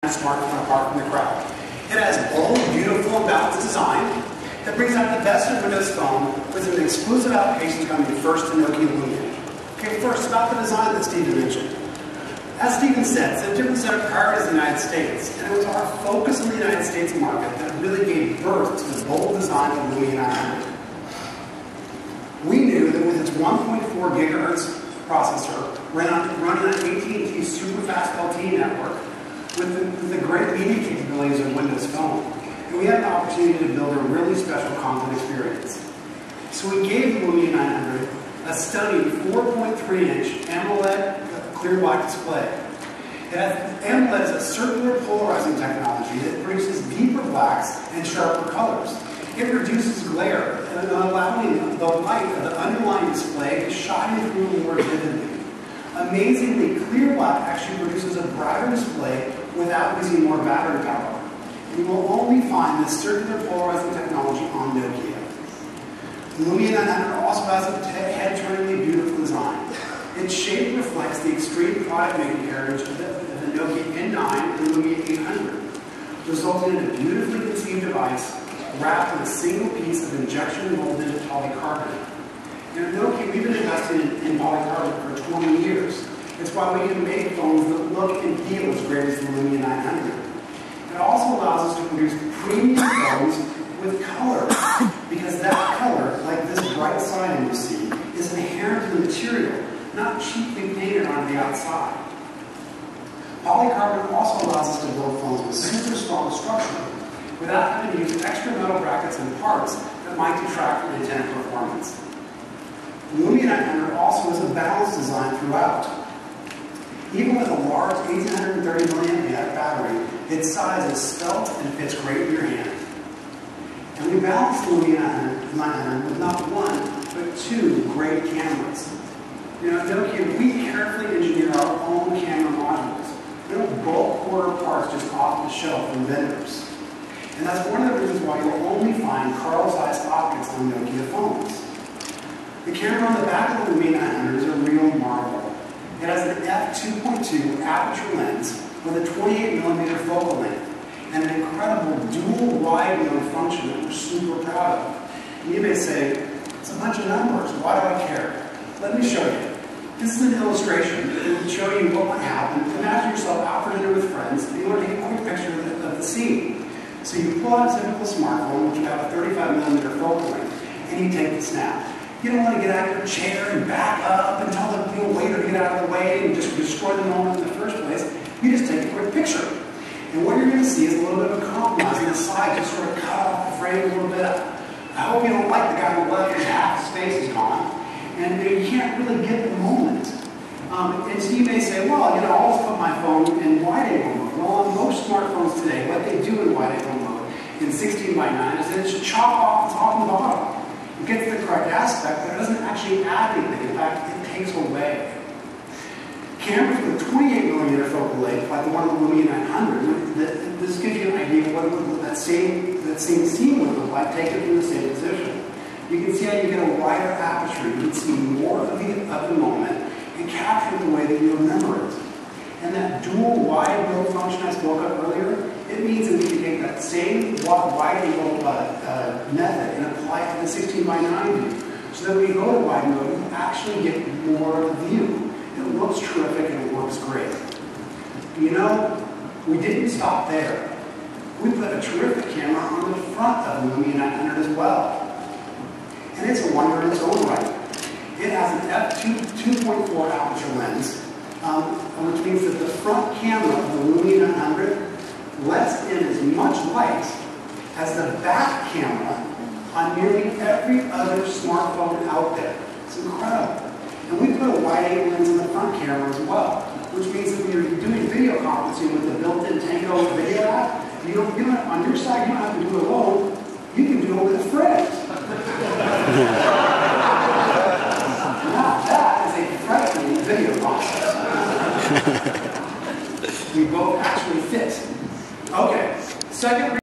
smartphone apart from the crowd. It has bold, beautiful, and balanced design that brings out the best in Windows Phone with an exclusive application coming first to Nokia Lumia. Okay, first, about the design that Stephen mentioned. As Stephen said, it's a different set of priorities in the United States, and it was our focus on the United States market that really gave birth to the bold design of the Lumia 900. We knew that with its 1.4 gigahertz processor running on an AT&T super fast LTE network with the great media capabilities of Windows Phone, and we had the opportunity to build a really special content experience. So we gave the Lumia 900 a stunning 4.3-inch AMOLED clear white display. AMOLED is a circular polarizing technology that produces deeper blacks and sharper colors. It reduces glare, allowing the light of the underlying display to shine through more vividly. Amazingly, clear black actually produces a brighter display without using more battery power. You will only find this circular polarizing technology on Nokia. The Lumia 900 also has a head-turningly beautiful design. Its shape reflects the extreme product-making heritage of the Nokia N9 and the Lumia 800, resulting in a beautifully conceived device wrapped in a single piece of injection molded polycarbonate. And at Nokia, we've been investing in polycarbonate for 20 years. It's why we can make phones that look and feel as great as the Lumia 900. It also allows us to produce premium phones with color, because that color, like this bright sign you see, is inherent in the material, not cheaply painted on the outside. Polycarbonate also allows us to build phones with super strong structure without having to use extra metal brackets and parts that might detract from intended performance. The Lumia 900 also has a balanced design throughout. Even with a large 1830 mAh battery, its size is svelte and fits great in your hand. And we balanced the Lumia 900 with not one, but two great cameras. You know, at Nokia, we carefully engineer our own camera modules. We don't bulk order parts just off the shelf from vendors. And that's one of the reasons why you'll only find Carl-sized optics on Nokia phones. The camera on the back of the Lumia 900 is a real marvel. It has an f2.2 aperture lens with a 28mm focal length and an incredible dual wide mode function that we're super proud of. And you may say, it's a bunch of numbers, why do I care? Let me show you. This is an illustration that will show you what might happen. Imagine yourself out for dinner with friends and you want to take a quick picture of the scene. So you pull out a typical smartphone, which will have a 35mm focal length, and you take the snap. You don't want to get out of your chair and back up and tell the waiter to get out of the way and just destroy the moment in the first place. You just take a quick picture. And what you're going to see is a little bit of a compromise on the side, just sort of cut off the frame a little bit. I hope you don't like the guy on the left because half his face is gone. And you can't really get the moment. And so you may say, well, you know, I'll always put my phone in wide angle mode. Well, on most smartphones today, what they do in wide angle mode in 16:9 is they just chop off the top and the bottom. It gets the correct aspect, but it doesn't actually add anything. In fact, it takes away. Cameras with 28mm focal length, like the one on the Lumia 900, this gives you an idea of what that same scene would look like taken from the same position. You can see how you get a wider aperture. You can see more of the moment and capture it the way that you remember it. And that dual wide mode function I spoke of earlier, it means that we can take that same wide angle method and apply it to the 16:9 view. So that when we go to wide mode, we actually get more of the view. It looks terrific and it works great. You know, we didn't stop there. We put a terrific camera on the front of the Lumia 900 as well. And it's a wonder in its own right. It has an f2.4 aperture lens, which means that the front camera of the Lumia 900 lets in as much light as the back camera on nearly every other smartphone out there. It's incredible. And we put a wide-angle lens in the front camera as well, which means that when you're doing video conferencing with the built-in Tango video app, you don't on your side, you don't have to do it alone. You can do it with a friend.